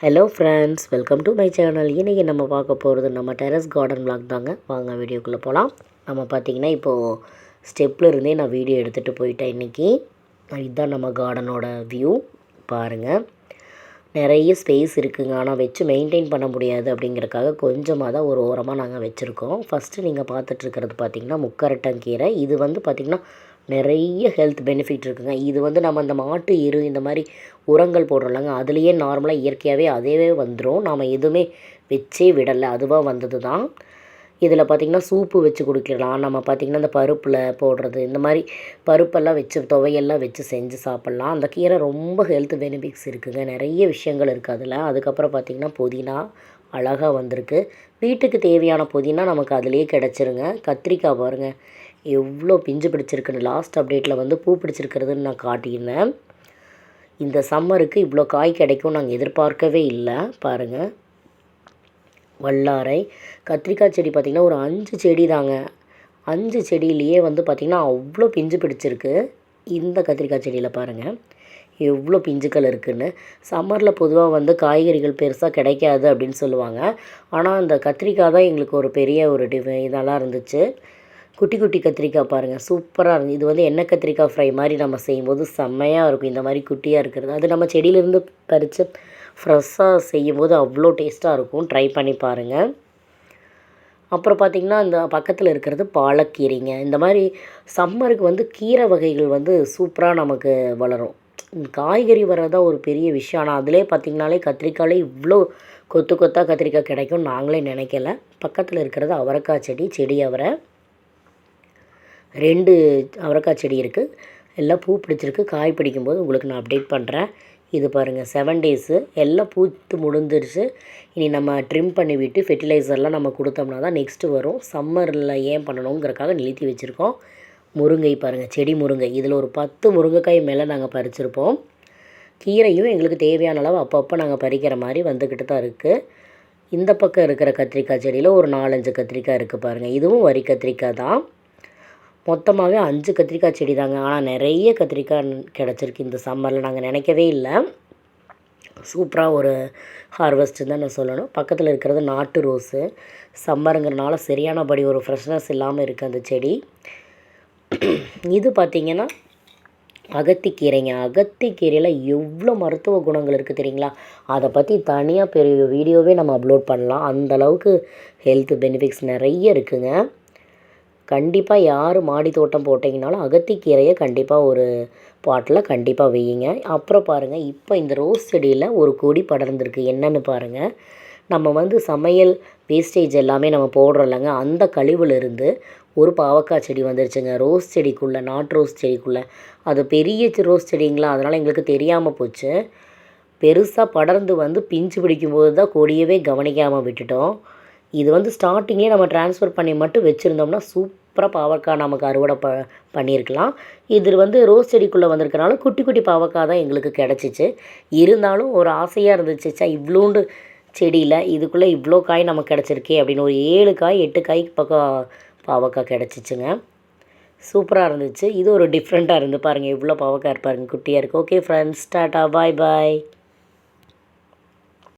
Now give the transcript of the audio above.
Hello friends, welcome to my channel. இன்றைக்கி நம்ம பார்க்க போகிறது நம்ம டெரஸ் கார்டன் விளாக் தாங்க. வாங்க வீடியோக்குள்ளே போகலாம். நம்ம பார்த்திங்கன்னா இப்போது ஸ்டெப்பில் இருந்தே நான் வீடியோ எடுத்துகிட்டு போயிட்டேன். இன்றைக்கி இதுதான் நம்ம கார்டனோட வியூ. பாருங்கள், நிறைய ஸ்பேஸ் இருக்குங்க. ஆனால் வச்சு மெயின்டைன் பண்ண முடியாது அப்படிங்கிறக்காக கொஞ்சமாக தான் ஒரு ஓரமாக நாங்கள் வச்சுருக்கோம். ஃபஸ்ட்டு நீங்கள் பார்த்துட்ருக்கிறது பார்த்திங்கன்னா முக்கரட்டங்கீரை. இது பார்த்திங்கன்னா நிறைய ஹெல்த் பெனிஃபிட் இருக்குங்க. இது நம்ம அந்த மாட்டு எரு இந்த மாதிரி உரங்கள் போடுறோம்லங்க, அதுலேயே நார்மலாக இயற்கையாகவே அதே வந்துடும். நாம் எதுவுமே வச்சே விடலை, அதுவாக வந்தது தான். இதில் பார்த்திங்கன்னா சூப்பு வச்சு குடிக்கலாம். நம்ம பார்த்திங்கன்னா இந்த பருப்பில் போடுறது, இந்த மாதிரி பருப்பெல்லாம் வச்சு துவையெல்லாம் வச்சு செஞ்சு சாப்பிட்லாம். அந்த கீரை ரொம்ப ஹெல்த் பெனிஃபிட்ஸ் இருக்குதுங்க. நிறைய விஷயங்கள் இருக்குது அதில். அதுக்கப்புறம் பார்த்திங்கன்னா புதினா அழகாக வந்திருக்கு. வீட்டுக்கு தேவையான புதினா நமக்கு அதிலே கிடச்சிருங்க. கத்திரிக்காய் பாருங்கள் எவ்வளோ பிஞ்சு பிடிச்சிருக்குன்னு. லாஸ்ட் அப்டேட்டில் பூ பிடிச்சிருக்கிறதுன்னு நான் காட்டியிருந்தேன். இந்த சம்மருக்கு இவ்வளோ காய் கிடைக்கும் நாங்கள் எதிர்பார்க்கவே இல்லை. பாருங்கள், வல்லாரை கத்திரிக்காய் செடி பார்த்திங்கன்னா ஒரு 5 செடி தாங்க. 5 செடியிலேயே பார்த்திங்கன்னா அவ்வளோ பிஞ்சு பிடிச்சிருக்கு. இந்த கத்திரிக்காய் செடியில் பாருங்கள் எவ்வளோ பிஞ்சுக்கள் இருக்குதுன்னு. சம்மரில் பொதுவாக காய்கறிகள் பெருசாக கிடைக்காது அப்படின்னு சொல்லுவாங்க. ஆனால் அந்த கத்திரிக்காய் தான் எங்களுக்கு ஒரு பெரிய ஒரு இதெல்லாம் இருந்துச்சு. குட்டி குட்டி கத்திரிக்காய் பாருங்கள், சூப்பராக இருக்குது. இது எண்ணெய் கத்திரிக்காய் ஃப்ரை மாதிரி நம்ம செய்யும்போது செம்மையாக இருக்கும். இந்த மாதிரி குட்டியாக இருக்கிறது அது நம்ம செடியிலேருந்து பறித்து ஃப்ரெஷ்ஷாக செய்யும்போது அவ்வளோ டேஸ்ட்டாக இருக்கும். ட்ரை பண்ணி பாருங்கள். அப்புறம் பார்த்திங்கன்னா இந்த பக்கத்தில் இருக்கிறது பாலக்கீரைங்க. இந்த மாதிரி சம்மருக்கு கீரை வகைகள் சூப்பராக நமக்கு வளரும். காய்கறி வர்றதான் ஒரு பெரிய விஷயம். ஆனால் அதிலே பார்த்திங்கனாலே கத்திரிக்காயிலே இவ்வளோ கொத்து கொத்தாக கத்திரிக்காய் கிடைக்கும் நாங்களே நினைக்கல. பக்கத்தில் இருக்கிறது அவரைக்காய் செடி அவரை 2 அவரைக்காய் செடி இருக்குது. எல்லாம் பூ பிடிச்சிருக்கு. காய் பிடிக்கும்போது உங்களுக்கு நான் அப்டேட் பண்ணுறேன். இது பாருங்கள் 7 டேஸு எல்லாம் பூத்து முடிஞ்சிருச்சு. இனி நம்ம ட்ரிம் பண்ணி விட்டு ஃபெர்டிலைசர்லாம் நம்ம கொடுத்தோம்னா தான் நெக்ஸ்ட்டு வரும். சம்மரில் ஏன் பண்ணணுங்கிறக்காக நிறுத்தி வச்சுருக்கோம். முருங்கை பாருங்கள், செடி முருங்கை. இதில் ஒரு 10 முருங்கைக்காய் மேலே நாங்கள் பறிச்சிருப்போம். கீரையும் எங்களுக்கு தேவையான அளவு அப்பப்போ நாங்கள் பறிக்கிற மாதிரி வந்துக்கிட்டு தான் இருக்குது. இந்த பக்கம் இருக்கிற கத்திரிக்காய் செடியில் ஒரு 4-5 கத்திரிக்காய் இருக்குது பாருங்கள். இதுவும் வரி கத்திரிக்காய் தான். மொத்தமாகவே 5 கத்திரிக்காய் செடி தாங்க. ஆனால் நிறைய கத்திரிக்காய் கிடச்சிருக்கு இந்த சம்மரில். நாங்கள் நினைக்கவே இல்லை. சூப்பராக ஒரு ஹார்வெஸ்ட்டு தான் நான் சொல்லணும். பக்கத்தில் இருக்கிறது நாட்டு ரோஸு. சம்மருங்கிறனால சரியானபடி ஒரு ஃப்ரெஷ்னஸ் இல்லாமல் இருக்குது அந்த செடி. இது பார்த்திங்கன்னா அகத்திக்கீரைங்க. அகத்திக்கீரையில் எவ்வளோ மருத்துவ குணங்கள் இருக்குது தெரியுங்களா? அதை பற்றி தனியாக பெரிய வீடியோவே நம்ம அப்லோட் பண்ணலாம். அந்தளவுக்கு ஹெல்த் பெனிஃபிட்ஸ் நிறைய இருக்குதுங்க. கண்டிப்பாக யார் மாடி தோட்டம் போட்டிங்கனாலும் அகத்திக்கீரையை கண்டிப்பாக ஒரு பாட்டில் கண்டிப்பாக வையுங்க. அப்புறம் பாருங்கள், இப்போ இந்த ரோஸ் செடியில் ஒரு கொடி படர்ந்துருக்கு. என்னென்னு பாருங்கள், நம்ம சமையல் வேஸ்டேஜ் எல்லாமே நம்ம போடுறோம் இல்லைங்க, அந்த கழிவுலேருந்து ஒரு பாவக்காய் செடி வந்துருச்சுங்க. ரோஸ் செடிக்குள்ளே, நாட்டு ரோஸ் செடிக்குள்ளே. அது பெரிய ரோஸ் செடிங்களா, அதனால் எங்களுக்கு தெரியாமல் போச்சு. பெருசாக படர்ந்து பிஞ்சு பிடிக்கும்போது தான் கொடியவே கவனிக்காமல் விட்டுட்டோம். இது ஸ்டார்டிங்லேயே நம்ம ட்ரான்ஸ்ஃபர் பண்ணி மட்டும் வச்சுருந்தோம்னா சூப்பராக பாவக்காய் நமக்கு அறுவடை பண்ணியிருக்கலாம். இது ரோஸ் செடிக்குள்ளே வந்திருக்கனால குட்டி குட்டி பாவக்காய் தான் எங்களுக்கு கிடச்சிச்சு. இருந்தாலும் ஒரு ஆசையாக இருந்துச்சு, இவ்வளோண்டு செடியில் இதுக்குள்ளே இவ்வளோ காய் நமக்கு கிடச்சிருக்கே அப்படின்னு. ஒரு 7 காய் 8 காய்க்கு பக்கம் பாவக்காய் கிடச்சிச்சுங்க. சூப்பராக இருந்துச்சு. இது ஒரு டிஃப்ரெண்ட்டாக இருந்து பாருங்கள், எவ்வளோ பாவக்காய் இருப்பாருங்க, குட்டியாக இருக்குது. ஓகே ஃப்ரெண்ட்ஸ், டாட்டா, பாய் பாய்.